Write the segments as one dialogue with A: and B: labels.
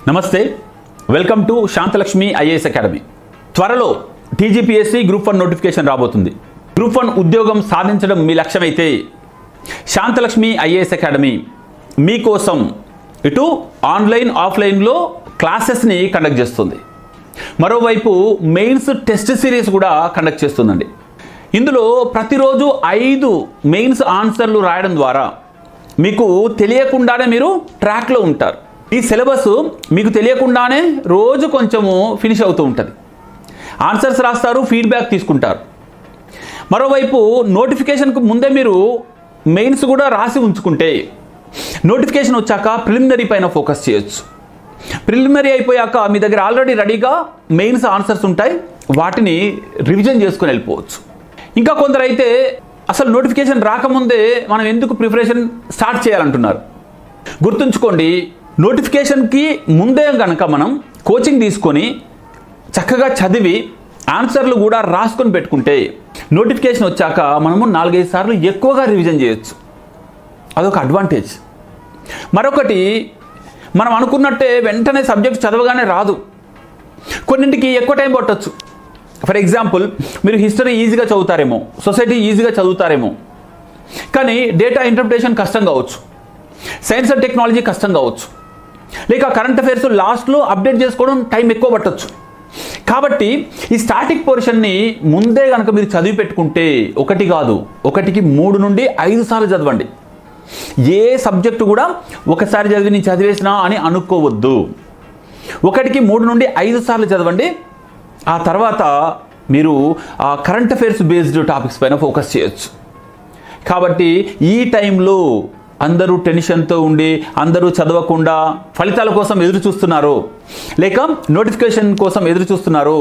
A: నమస్తే, welcome to Shantalakshmi IAS academy. త్వరలో TGPSC group 1 notification రాబోతుంది. గ్రూప్ 1 ఉద్యోగం సాధించడం మీ లక్ష్యమైతే శాంతలక్ష్మి ఐఏఎస్ అకాడమీ మీకోసం ఇటు ఆన్లైన్ ఆఫ్లైన్లో క్లాసెస్ని కండక్ట్ చేస్తుంది. మరోవైపు మెయిన్స్ టెస్ట్ సిరీస్ కూడా కండక్ట్ చేస్తుందండి. ఇందులో ప్రతిరోజు 5 మెయిన్స్ ఆన్సర్లు రాయడం ద్వారా మీకు తెలియకుండానే మీరు ట్రాక్లో ఉంటారు. ఈ సిలబస్ మీకు తెలియకుండానే రోజు కొంచెము ఫినిష్ అవుతూ ఉంటుంది. ఆన్సర్స్ రాస్తారు, ఫీడ్బ్యాక్ తీసుకుంటారు. మరోవైపు నోటిఫికేషన్కు ముందే మీరు మెయిన్స్ కూడా రాసి ఉంచుకుంటే నోటిఫికేషన్ వచ్చాక ప్రిలిమినరీ పైన ఫోకస్ చేయొచ్చు. ప్రిలిమినరీ అయిపోయాక మీ దగ్గర ఆల్రెడీ రెడీగా మెయిన్స్ ఆన్సర్స్ ఉంటాయి, వాటిని రివిజన్ చేసుకుని వెళ్ళిపోవచ్చు. ఇంకా కొందరైతే అసలు నోటిఫికేషన్ రాకముందే మనం ఎందుకు ప్రిపరేషన్ స్టార్ట్ చేయాలంటున్నారు. గుర్తుంచుకోండి, నోటిఫికేషన్కి ముందే కనుక మనం కోచింగ్ తీసుకొని చక్కగా చదివి ఆన్సర్లు కూడా రాసుకొని పెట్టుకుంటే నోటిఫికేషన్ వచ్చాక మనము 4-5 సార్లు ఎక్కువగా రివిజన్ చేయొచ్చు. అదొక అడ్వాంటేజ్. మరొకటి, మనం అనుకున్నట్టే వెంటనే సబ్జెక్ట్ చదవగానే రాదు. కొన్నింటికి ఎక్కువ టైం పట్టొచ్చు. ఫర్ ఎగ్జాంపుల్, మీరు హిస్టరీ ఈజీగా చదువుతారేమో, సొసైటీ ఈజీగా చదువుతారేమో, కానీ డేటా ఇంటర్ప్రిటేషన్ కష్టం కావచ్చు, సైన్స్ అండ్ టెక్నాలజీ కష్టం కావచ్చు, లేక కరెంట్ అఫైర్స్ లాస్ట్లో అప్డేట్ చేసుకోవడం టైం ఎక్కువ పట్టొచ్చు. కాబట్టి ఈ స్టాటిక్ పోర్షన్ని ముందే కనుక మీరు చదివి పెట్టుకుంటే ఒకటి కాదు, ఒకటికి 3 నుండి 5 సార్లు చదవండి. ఏ సబ్జెక్టు కూడా ఒకసారి చదివి నేను చదివేసినా అని అనుకోవద్దు. ఒకటికి 3 నుండి 5 సార్లు చదవండి. ఆ తర్వాత మీరు ఆ కరెంట్ అఫైర్స్ బేస్డ్ టాపిక్స్ పైన ఫోకస్ చేయొచ్చు. కాబట్టి ఈ టైంలో అందరూ టెన్షన్తో ఉండి అందరూ చదవకుండా ఫలితాల కోసం ఎదురు చూస్తున్నారో, లేక నోటిఫికేషన్ కోసం ఎదురు చూస్తున్నారో,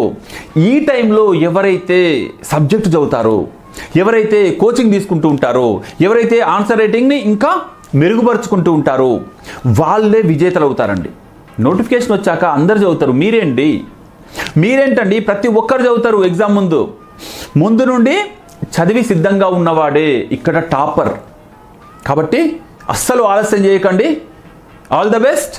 A: ఈ టైంలో ఎవరైతే సబ్జెక్టు చదువుతారో, ఎవరైతే కోచింగ్ తీసుకుంటూ ఉంటారో, ఎవరైతే ఆన్సర్ రైటింగ్ని ఇంకా మెరుగుపరుచుకుంటూ ఉంటారో వాళ్ళే విజేతలు అవుతారండి. నోటిఫికేషన్ వచ్చాక అందరు చదువుతారు, మీరేంటండి ప్రతి ఒక్కరు చదువుతారు. ఎగ్జామ్ ముందు నుండి చదివి సిద్ధంగా ఉన్నవాడే ఇక్కడ టాపర్. కాబట్టి అస్సలు ఆలస్యం చేయకండి. All the best.